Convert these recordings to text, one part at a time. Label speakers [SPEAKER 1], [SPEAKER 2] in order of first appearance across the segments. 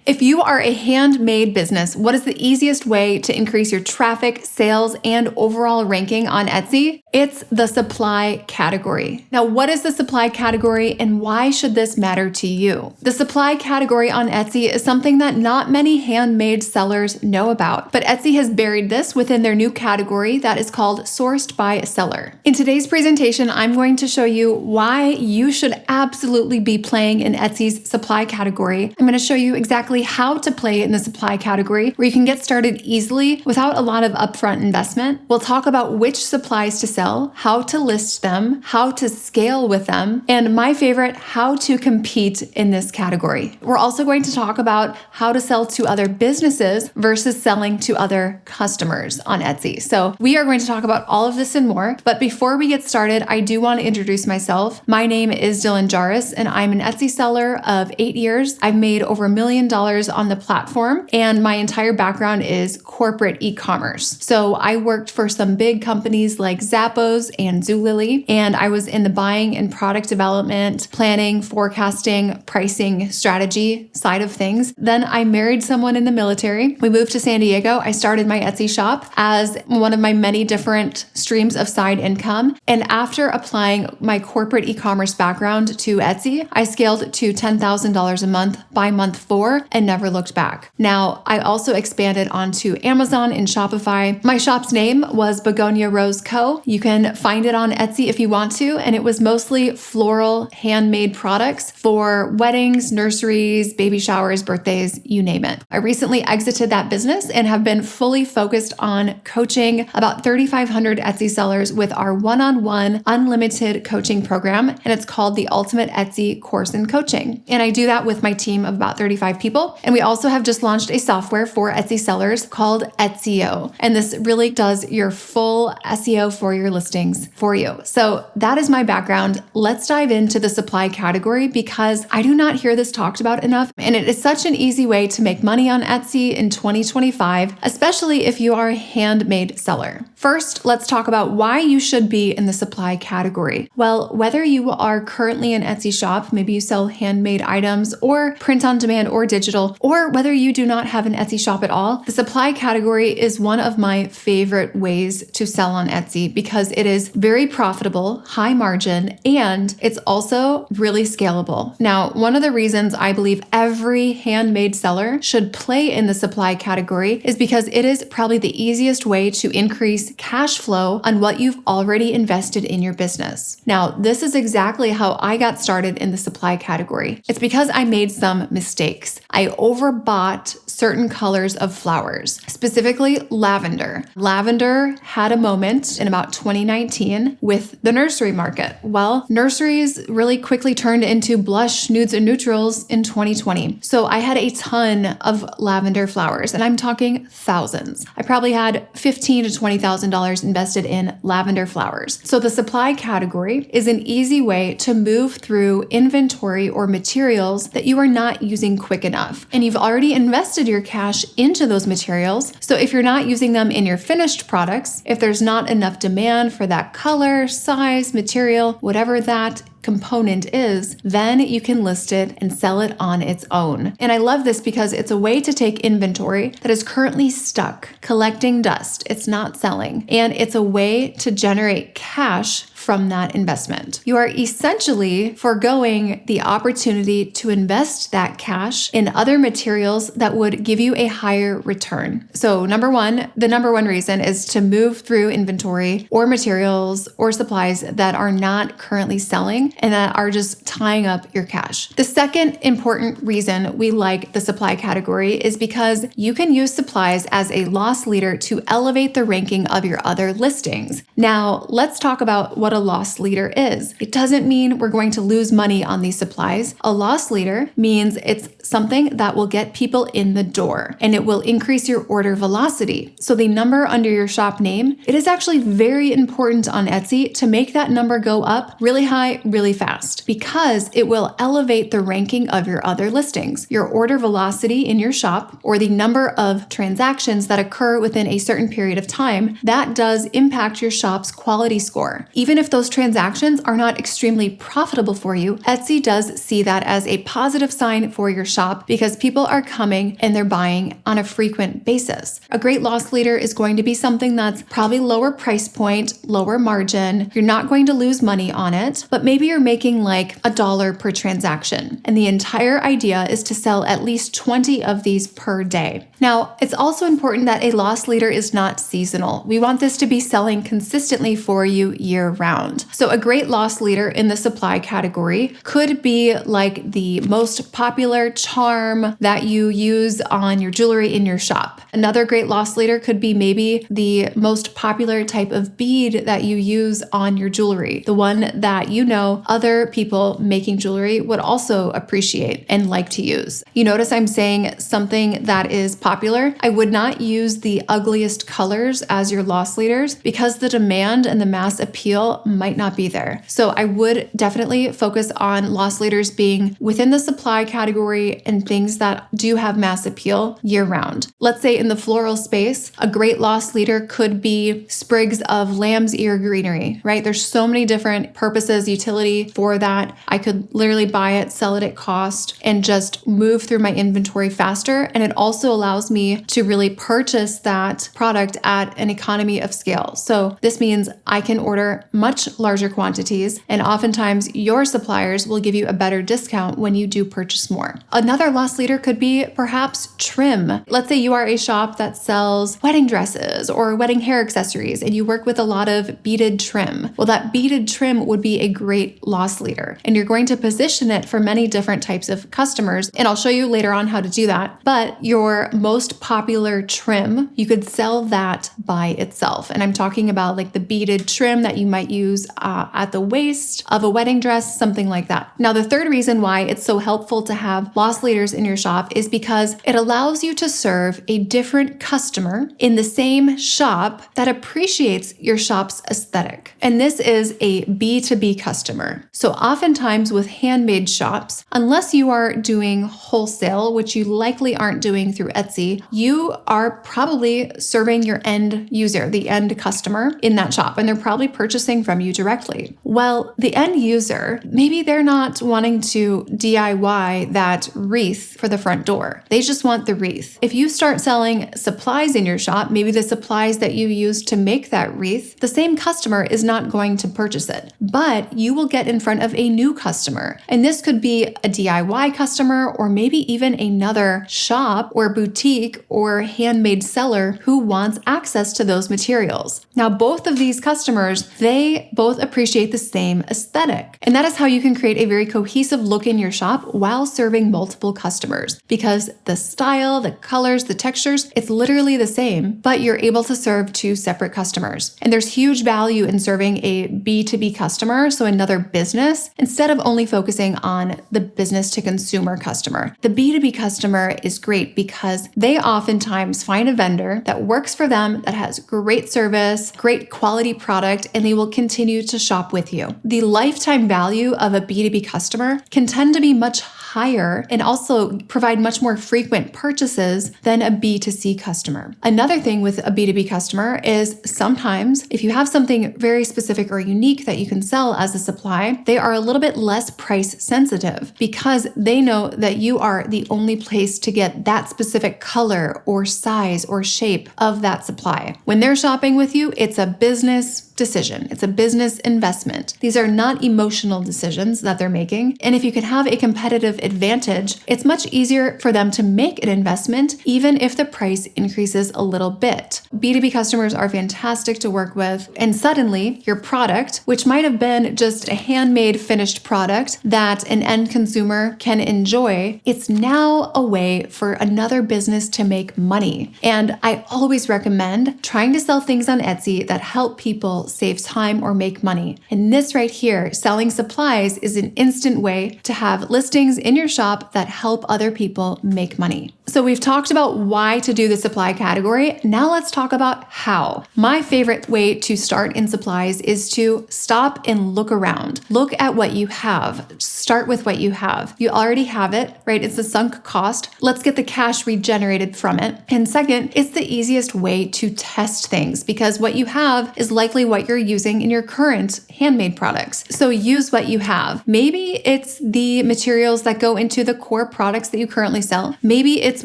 [SPEAKER 1] If you are a handmade business, what is the easiest way to increase your traffic, sales, and overall ranking on Etsy? It's the supply category. Now, what is the supply category and why should this matter to you? The supply category on Etsy is something that not many handmade sellers know about, but Etsy has buried this within their new category that is called Sourced by Seller. In today's presentation, I'm going to show you why you should absolutely be playing in Etsy's supply category. I'm going to show you exactly how to play in the supply category where you can get started easily without a lot of upfront investment. We'll talk about which supplies to sell, how to list them, how to scale with them, and my favorite, how to compete in this category. We're also going to talk about how to sell to other businesses versus selling to other customers on Etsy. So we are going to talk about all of this and more. But before we get started, I do want to introduce myself. My name is Dylan Jarvis, and I'm an Etsy seller of 8 years. I've made over $1 million on the platform, and my entire background is corporate e-commerce. So I worked for some big companies like Zappos and Zulily, and I was in the buying and product development, planning, forecasting, pricing, strategy side of things. Then I married someone in the military. We moved to San Diego. I started my Etsy shop as one of my many different streams of side income. And after applying my corporate e-commerce background to Etsy, I scaled to $10,000 a month by month 4 and never looked back. Now, I also expanded onto Amazon and Shopify. My shop's name was Begonia Rose Co. You can find it on Etsy if you want to, and it was mostly floral handmade products for weddings, nurseries, baby showers, birthdays, you name it. I recently exited that business and have been fully focused on coaching about 3,500 Etsy sellers with our one-on-one unlimited coaching program, and it's called the Ultimate Etsy Course in Coaching. And I do that with my team of about 35 people. And we also have just launched a software for Etsy sellers called Etsio. And this really does your full SEO for your listings for you. So that is my background. Let's dive into the supply category because I do not hear this talked about enough. And it is such an easy way to make money on Etsy in 2025, especially if you are a handmade seller. First, let's talk about why you should be in the supply category. Well, whether you are currently an Etsy shop, maybe you sell handmade items or print on demand or digital, or whether you do not have an Etsy shop at all, the supply category is one of my favorite ways to sell on Etsy because it is very profitable, high margin, and it's also really scalable. Now, one of the reasons I believe every handmade seller should play in the supply category is because it is probably the easiest way to increase cash flow on what you've already invested in your business. Now, this is exactly how I got started in the supply category. It's because I made some mistakes. I overbought certain colors of flowers, specifically lavender. Lavender had a moment in about 2019 with the nursery market. Well, nurseries really quickly turned into blush, nudes, and neutrals in 2020. So I had a ton of lavender flowers, and I'm talking thousands. I probably had $15,000 to $20,000 invested in lavender flowers. So the supply category is an easy way to move through inventory or materials that you are not using quick enough. And you've already invested your cash into those materials. So if you're not using them in your finished products, if there's not enough demand for that color, size, material, whatever that component is, then you can list it and sell it on its own. And I love this because it's a way to take inventory that is currently stuck, collecting dust. It's not selling. And it's a way to generate cash from that investment. You are essentially foregoing the opportunity to invest that cash in other materials that would give you a higher return. So the number one reason is to move through inventory or materials or supplies that are not currently selling and that are just tying up your cash. The second important reason we like the supply category is because you can use supplies as a loss leader to elevate the ranking of your other listings. Now, let's talk about what a loss leader is. It doesn't mean we're going to lose money on these supplies. A loss leader means it's something that will get people in the door and it will increase your order velocity. So the number under your shop name, it is actually very important on Etsy to make that number go up really high, really fast, because it will elevate the ranking of your other listings. Your order velocity in your shop, or the number of transactions that occur within a certain period of time, that does impact your shop's quality score. Even if if those transactions are not extremely profitable for you, Etsy does see that as a positive sign for your shop because people are coming and they're buying on a frequent basis. A great loss leader is going to be something that's probably lower price point, lower margin. You're not going to lose money on it, but maybe you're making like $1 per transaction. And the entire idea is to sell at least 20 of these per day. Now, it's also important that a loss leader is not seasonal. We want this to be selling consistently for you year round. So a great loss leader in the supply category could be like the most popular charm that you use on your jewelry in your shop. Another great loss leader could be maybe the most popular type of bead that you use on your jewelry, the one that you know other people making jewelry would also appreciate and like to use. You notice I'm saying something that is popular. I would not use the ugliest colors as your loss leaders because the demand and the mass appeal might not be there. So I would definitely focus on loss leaders being within the supply category and things that do have mass appeal year round. Let's say in the floral space, a great loss leader could be sprigs of lamb's ear greenery, right? There's so many different purposes, utility for that. I could literally buy it, sell it at cost, and just move through my inventory faster. And it also allows me to really purchase that product at an economy of scale. So this means I can order much larger quantities, and oftentimes your suppliers will give you a better discount when you do purchase more. Another loss leader could be perhaps trim. Let's say you are a shop that sells wedding dresses or wedding hair accessories, and you work with a lot of beaded trim. Well, that beaded trim would be a great loss leader, and you're going to position it for many different types of customers. And I'll show you later on how to do that. But your most popular trim, you could sell that by itself. And I'm talking about like the beaded trim that you might use at the waist of a wedding dress, something like that. Now, the third reason why it's so helpful to have loss leaders in your shop is because it allows you to serve a different customer in the same shop that appreciates your shop's aesthetic. And this is a B2B customer. So oftentimes with handmade shops, unless you are doing wholesale, which you likely aren't doing through Etsy, you are probably serving your end user, the end customer in that shop, and they're probably purchasing from you directly. Well, the end user, maybe they're not wanting to DIY that wreath for the front door. They just want the wreath. If you start selling supplies in your shop, maybe the supplies that you use to make that wreath, the same customer is not going to purchase it, but you will get in front of a new customer. And this could be a DIY customer or maybe even another shop or boutique or handmade seller who wants access to those materials. Now, both of these customers, they both appreciate the same aesthetic. And that is how you can create a very cohesive look in your shop while serving multiple customers, because the style, the colors, the textures, it's literally the same, but you're able to serve two separate customers. And there's huge value in serving a B2B customer, so another business, instead of only focusing on the business to consumer customer. The B2B customer is great because they oftentimes find a vendor that works for them, that has great service, great quality product, and they will continue to shop with you. The lifetime value of a B2B customer can tend to be much higher and also provide much more frequent purchases than a B2C customer. Another thing with a B2B customer is sometimes if you have something very specific or unique that you can sell as a supply, they are a little bit less price sensitive because they know that you are the only place to get that specific color or size or shape of that supply. When they're shopping with you, it's a business decision. It's a business investment. These are not emotional decisions that they're making. And if you can have a competitive advantage, it's much easier for them to make an investment, even if the price increases a little bit. B2B customers are fantastic to work with. And suddenly your product, which might have been just a handmade finished product that an end consumer can enjoy, it's now a way for another business to make money. And I always recommend trying to sell things on Etsy that help people save time or make money. And this right here, selling supplies, is an instant way to have listings in your shop that help other people make money. So we've talked about why to do the supply category. Now let's talk about how. My favorite way to start in supplies is to stop and look around. Look at what you have. Start with what you have. You already have it, right? It's a sunk cost. Let's get the cash regenerated from it. And second, it's the easiest way to test things because what you have is likely what what you're using in your current handmade products. So use what you have. Maybe it's the materials that go into the core products that you currently sell. Maybe it's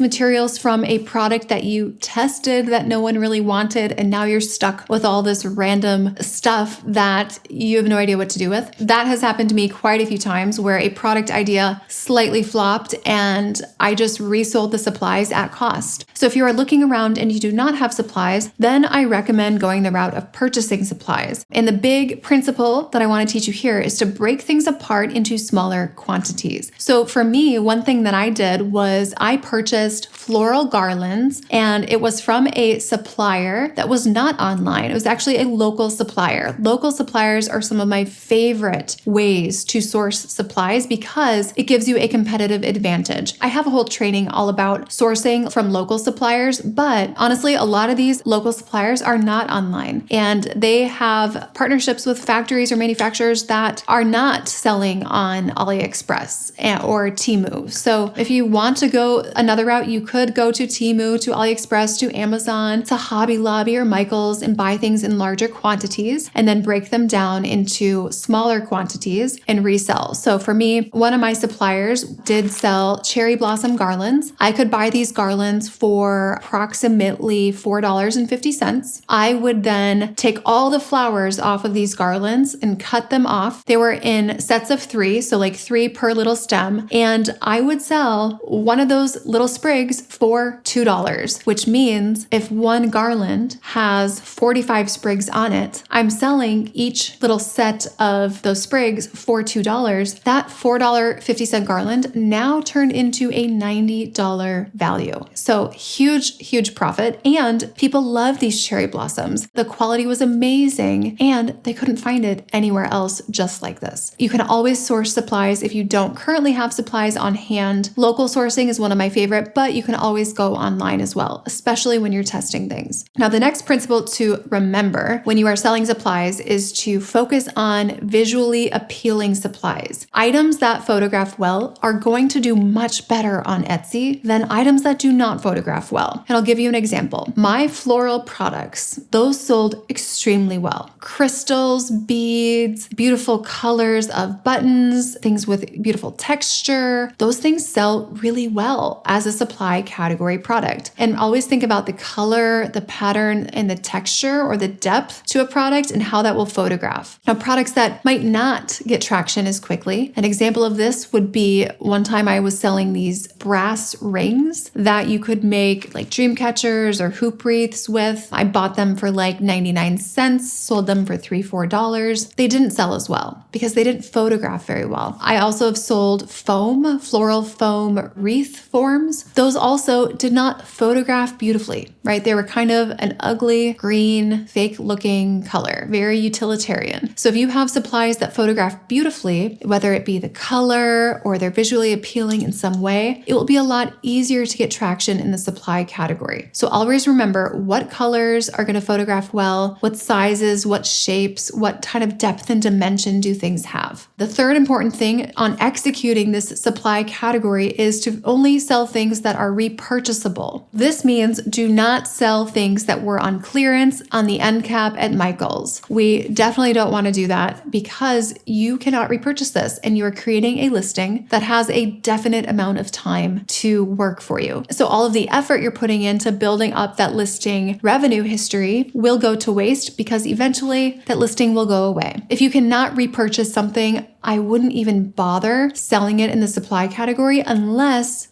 [SPEAKER 1] materials from a product that you tested that no one really wanted, and now you're stuck with all this random stuff that you have no idea what to do with. That has happened to me quite a few times where a product idea slightly flopped and I just resold the supplies at cost. So if you are looking around and you do not have supplies, then I recommend going the route of purchasing supplies. And the big principle that I want to teach you here is to break things apart into smaller quantities. So for me, one thing that I did was I purchased floral garlands, and it was from a supplier that was not online. It was actually a local supplier. Local suppliers are some of my favorite ways to source supplies because it gives you a competitive advantage. I have a whole training all about sourcing from local suppliers, but honestly, a lot of these local suppliers are not online, and they have partnerships with factories or manufacturers that are not selling on AliExpress or Temu. So if you want to go another route, you could go to Temu, to AliExpress, to Amazon, to Hobby Lobby or Michaels and buy things in larger quantities and then break them down into smaller quantities and resell. So for me, one of my suppliers did sell cherry blossom garlands. I could buy these garlands for approximately $4.50. I would then take all the flowers off of these garlands and cut them off. They were in sets of 3, so like 3 per little stem. And I would sell one of those little sprigs for $2, which means if one garland has 45 sprigs on it, I'm selling each little set of those sprigs for $2. That $4.50 garland now turned into a $90 value. So huge profit. And people love these cherry blossoms. The quality was amazing and they couldn't find it anywhere else just like this. You can always source supplies if you don't currently have supplies on hand. Local sourcing is one of my favorite, but you can always go online as well, especially when you're testing things. Now, the next principle to remember when you are selling supplies is to focus on visually appealing supplies. Items that photograph well are going to do much better on Etsy than items that do not photograph well. And I'll give you an example. My floral products, those sold extremely well. Crystals, beads, beautiful colors of buttons, things with beautiful texture, those things sell really well as a supply category product. And always think about the color, the pattern, and the texture or the depth to a product and how that will photograph. Now, products that might not get traction as quickly. An example of this would be one time I was selling these brass rings that you could make like dream catchers or hoop wreaths with. I bought them for like 99 cents, sold them for $3-4. They didn't sell as well because they didn't photograph very well. I also have sold foam, floral foam wreath forms. Those also did not photograph beautifully, right? They were kind of an ugly, green, fake looking color, very utilitarian. So if you have supplies that photograph beautifully, whether it be the color or they're visually appealing in some way, it will be a lot easier to get traction in the supply category. So always remember what colors are going to photograph well, what sizes, what shapes, what kind of depth and dimension do things have. The third important thing on executing this supply category is to only sell things that are repurchasable. This means do not sell things that were on clearance on the end cap at Michaels. We definitely don't want to do that because you cannot repurchase this and you are creating a listing that has a definite amount of time to work for you. So all of the effort you're putting into building up that listing revenue history will go to waste because eventually that listing will go away. If you cannot repurchase something, I wouldn't even bother selling it in the supply category unless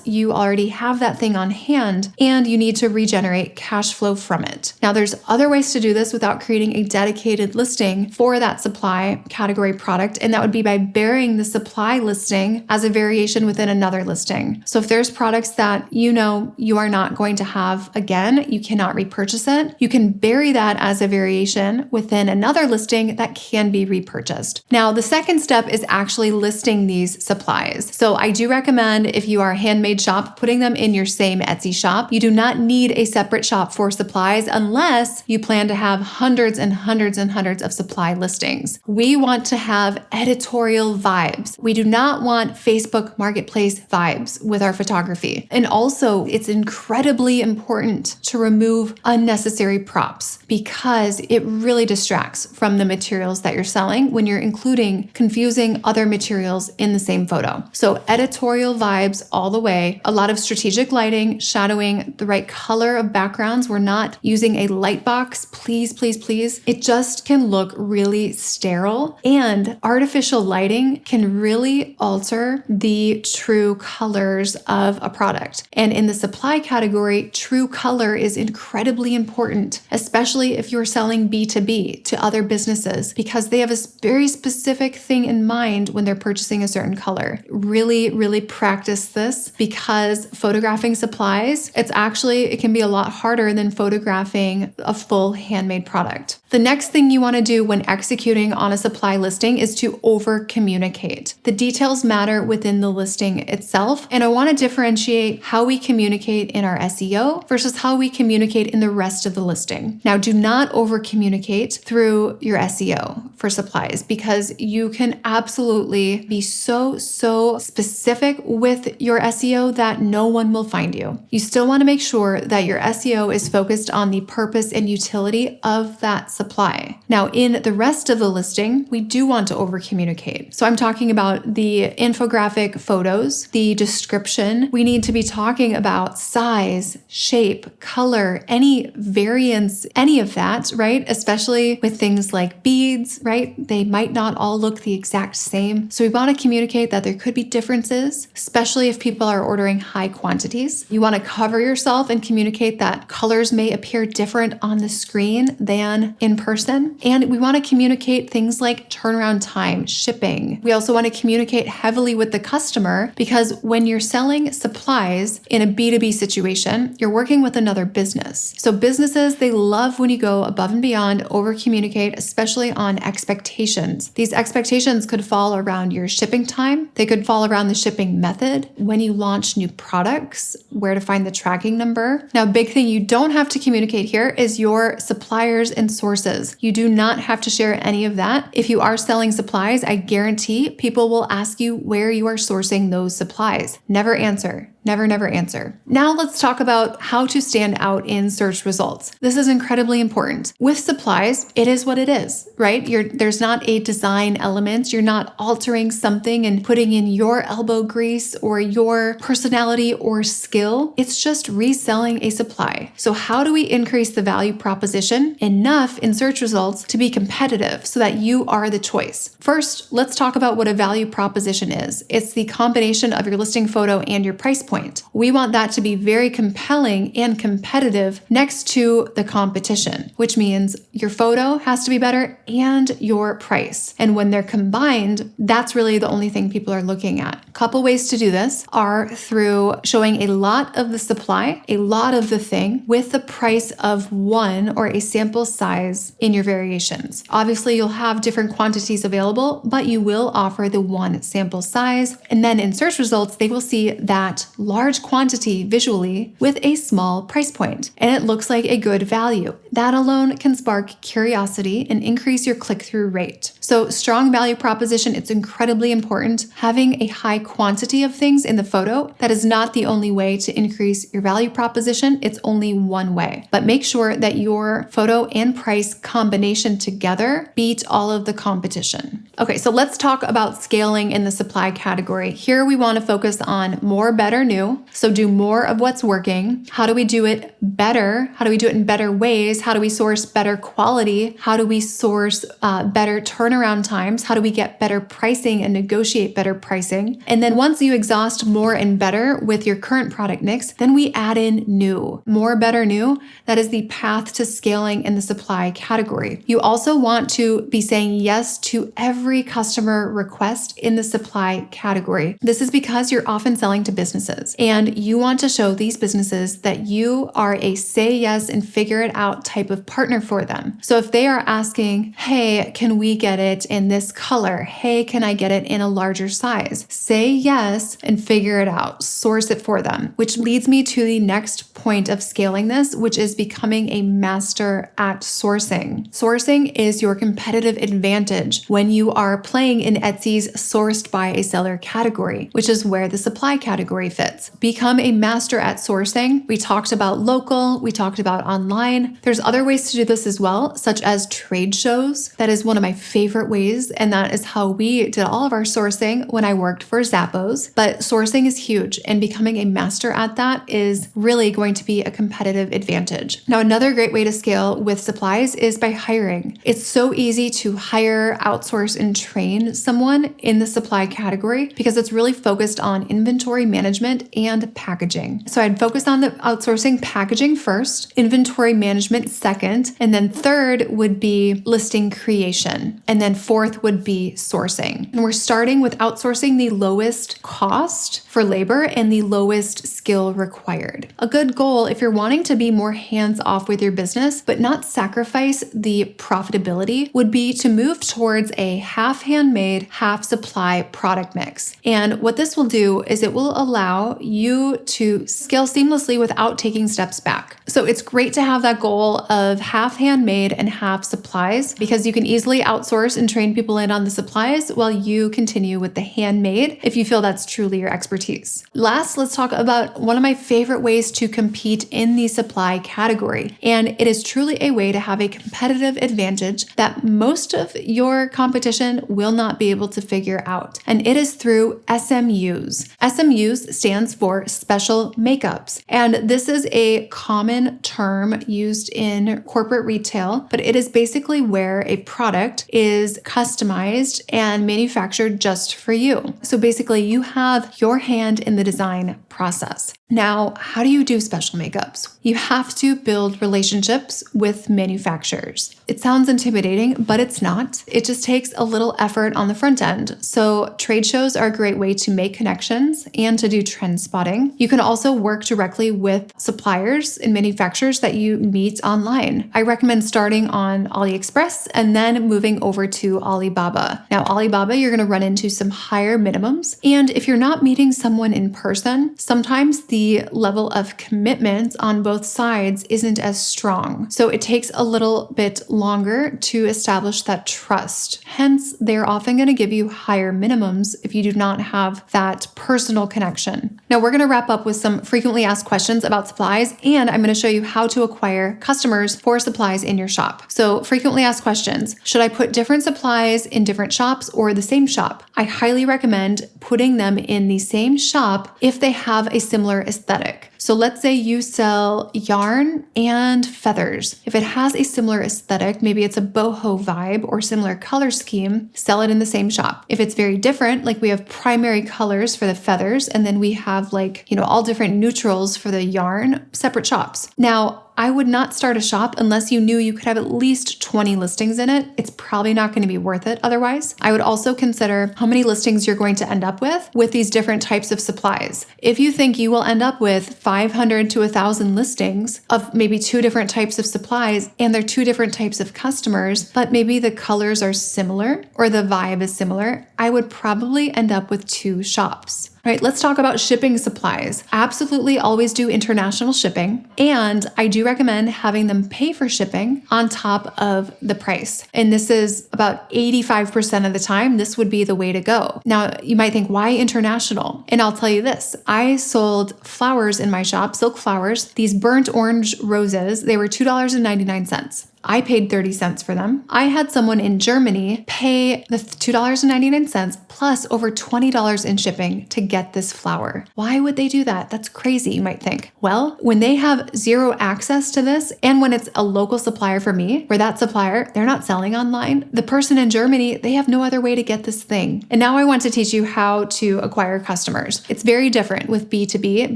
[SPEAKER 1] you already have that thing on hand and you need to regenerate cash flow from it. Now, there's other ways to do this without creating a dedicated listing for that supply category product, and that would be by burying the supply listing as a variation within another listing. So if there's products that you know you are not going to have again, you cannot repurchase it, you can bury that as a variation within another listing that can be repurchased. purchased. Now, the second step is actually listing these supplies. So I do recommend, if you are a handmade shop, putting them in your same Etsy shop. You do not need a separate shop for supplies unless you plan to have hundreds and hundreds and hundreds of supply listings. We want to have editorial vibes. We do not want Facebook Marketplace vibes with our photography. And also, it's incredibly important to remove unnecessary props because it really distracts from the materials that you're selling when you're including confusing other materials in the same photo. So editorial vibes all the way, a lot of strategic lighting, shadowing, the right color of backgrounds. We're not using a light box, please, please, please. It just can look really sterile, and artificial lighting can really alter the true colors of a product. And in the supply category, true color is incredibly important, especially if you're selling B2B to other businesses, because they have a very specific thing in mind when they're purchasing a certain color. Really, really practice this, because photographing supplies, it can be a lot harder than photographing a full handmade product. The next thing you want to do when executing on a supply listing is to over communicate. The details matter within the listing itself, and I want to differentiate how we communicate in our SEO versus how we communicate in the rest of the listing. Now, do not over communicate through your SEO for supplies, because you can absolutely be so specific with your SEO that no one will find you. You still want to make sure that your SEO is focused on the purpose and utility of that supply. Now, in the rest of the listing, we do want to over communicate. So I'm talking about the infographic photos, the description. We need to be talking about size, shape, color, any variance, any of that, right? Especially with things like beads, right? They might not all look the exact same. So we want to communicate that there could be differences, especially if people are ordering high quantities. You want to cover yourself and communicate that colors may appear different on the screen than in person. And we want to communicate things like turnaround time, shipping. We also want to communicate heavily with the customer, because when you're selling supplies in a B2B situation, you're working with another business. So businesses, they love when you go above and beyond, over communicate, especially on expectations. These expectations could fall around your shipping time. They could fall around the shipping method, when you launch new products, where to find the tracking number. Now, big thing you don't have to communicate here is your suppliers and sources. You do not have to share any of that. If you are selling supplies, I guarantee people will ask you where you are sourcing those supplies. Never answer. Never answer. Now let's talk about how to stand out in search results. This is incredibly important. With supplies, it is what it is, right? There's not a design element. You're not altering something and putting in your elbow grease or your personality or skill. It's just reselling a supply. So how do we increase the value proposition enough in search results to be competitive so that you are the choice? First, let's talk about what a value proposition is. It's the combination of your listing photo and your price point. We want that to be very compelling and competitive next to the competition, which means your photo has to be better and your price. And when they're combined, that's really the only thing people are looking at. A couple ways to do this are through showing a lot of the supply, a lot of the thing, with the price of one or a sample size in your variations. Obviously, you'll have different quantities available, but you will offer the one sample size. And then in search results, they will see that large quantity visually with a small price point, and it looks like a good value. That alone can spark curiosity and increase your click-through rate. So strong value proposition, it's incredibly important. Having a high quantity of things in the photo, that is not the only way to increase your value proposition. It's only one way. But make sure that your photo and price combination together beat all of the competition. Okay, so let's talk about scaling in the supply category. Here we want to focus on more, better, new. So do more of what's working. How do we do it better? How do we do it in better ways? How do we source better quality? How do we source better turnaround times? How do we get better pricing and negotiate better pricing? And then once you exhaust more and better with your current product mix, then we add in new. More, better, new. That is the path to scaling in the supply category. You also want to be saying yes to every customer request in the supply category. This is because you're often selling to businesses, and you want to show these businesses that you are a say yes and figure it out type of partner for them. So if they are asking, hey, can we get it in this color? Hey, can I get it in a larger size? Say yes and figure it out. Source it for them, which leads me to the next point of scaling this, which is becoming a master at sourcing. Sourcing is your competitive advantage when you are playing in Etsy's sourced by a seller category, which is where the supply category fits. Become a master at sourcing. We talked about local, we talked about online. There's other ways to do this as well, such as trade shows. That is one of my favorite ways, and that is how we did all of our sourcing when I worked for Zappos. But sourcing is huge, and becoming a master at that is really going to be a competitive advantage. Now, another great way to scale with supplies is by hiring. It's so easy to hire, outsource, and train someone in the supply category because it's really focused on inventory management and packaging. So I'd focus on the outsourcing packaging first, inventory management second, and then third would be listing creation. And then fourth would be sourcing. And we're starting with outsourcing the lowest cost for labor and the lowest skill required. A good goal if you're wanting to be more hands-off with your business, but not sacrifice the profitability, would be to move towards a half handmade, half supply product mix. And what this will do is it will allow you to scale seamlessly without taking steps back. So it's great to have that goal of half handmade and half supplies because you can easily outsource and train people in on the supplies while you continue with the handmade if you feel that's truly your expertise. Last, let's talk about one of my favorite ways to compete in the supply category. And it is truly a way to have a competitive advantage that most of your competition will not be able to figure out. And it is through SMUs. SMUs stands for special makeups. And this is a common term used in corporate retail, but it is basically where a product is customized and manufactured just for you. So basically you have your hand in the design process. Now, how do you do special makeups? You have to build relationships with manufacturers. It sounds intimidating, but it's not. It just takes a little effort on the front end. So trade shows are a great way to make connections and to do trend spotting. You can also work directly with suppliers and manufacturers that you meet online. I recommend starting on AliExpress and then moving over to Alibaba. Now, Alibaba, you're going to run into some higher minimums. And if you're not meeting someone in person, sometimes the level of commitment on both sides isn't as strong. So it takes a little bit longer to establish that trust. Hence, they're often going to give you higher minimums if you do not have that personal connection. Now, we're going to wrap up with some frequently asked questions about supplies, and I'm going to show you how to acquire customers for supplies in your shop. So frequently asked questions: should I put different supplies in different shops or the same shop? I highly recommend putting them in the same shop if they have a similar aesthetic. So let's say you sell yarn and feathers. If it has a similar aesthetic, maybe it's a boho vibe or similar color scheme, sell it in the same shop. If it's very different, like we have primary colors for the feathers, and then we have all different neutrals for the yarn, separate shops. Now, I would not start a shop unless you knew you could have at least 20 listings in it. It's probably not going to be worth it otherwise. I would also consider how many listings you're going to end up with these different types of supplies. If you think you will end up with 500 to 1,000 listings of maybe two different types of supplies and they're two different types of customers, but maybe the colors are similar or the vibe is similar, I would probably end up with two shops. All right, let's talk about shipping supplies. Absolutely always do international shipping, and I do recommend having them pay for shipping on top of the price. And this is about 85% of the time, this would be the way to go. Now, you might think, why international? And I'll tell you this, I sold flowers in my shop, silk flowers, these burnt orange roses, they were $2.99. I paid 30 cents for them. I had someone in Germany pay the $2.99 plus over $20 in shipping to get this flower. Why would they do that? That's crazy, you might think. Well, when they have zero access to this, and when it's a local supplier for me, where that supplier, they're not selling online, the person in Germany, they have no other way to get this thing. And now I want to teach you how to acquire customers. It's very different with B2B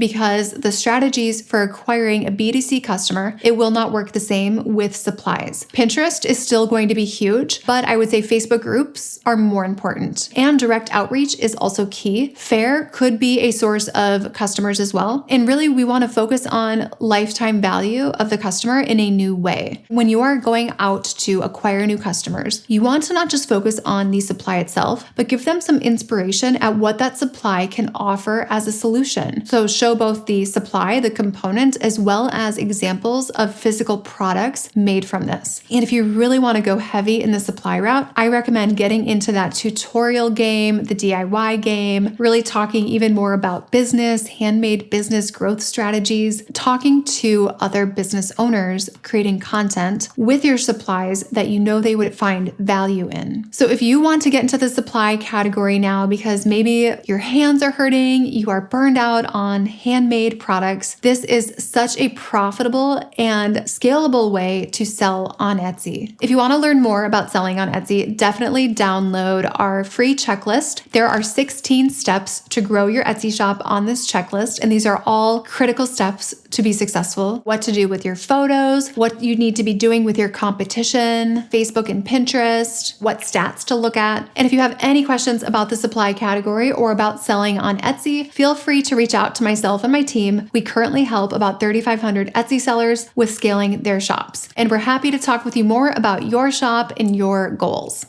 [SPEAKER 1] because the strategies for acquiring a B2C customer, it will not work the same with supply supplies. Pinterest is still going to be huge, but I would say Facebook groups are more important. And direct outreach is also key. Fair could be a source of customers as well. And really, we want to focus on lifetime value of the customer in a new way. When you are going out to acquire new customers, you want to not just focus on the supply itself, but give them some inspiration at what that supply can offer as a solution. So show both the supply, the component, as well as examples of physical products made from this. And if you really want to go heavy in the supply route, I recommend getting into that tutorial game, the DIY game, really talking even more about business, handmade business growth strategies, talking to other business owners, creating content with your supplies that you know they would find value in. So if you want to get into the supply category now because maybe your hands are hurting, you are burned out on handmade products, this is such a profitable and scalable way to sell on Etsy. If you want to learn more about selling on Etsy, definitely download our free checklist. There are 16 steps to grow your Etsy shop on this checklist, and these are all critical steps to be successful. What to do with your photos, what you need to be doing with your competition, Facebook and Pinterest, what stats to look at. And if you have any questions about the supply category or about selling on Etsy, feel free to reach out to myself and my team. We currently help about 3,500 Etsy sellers with scaling their shops. And we're happy to talk with you more about your shop and your goals.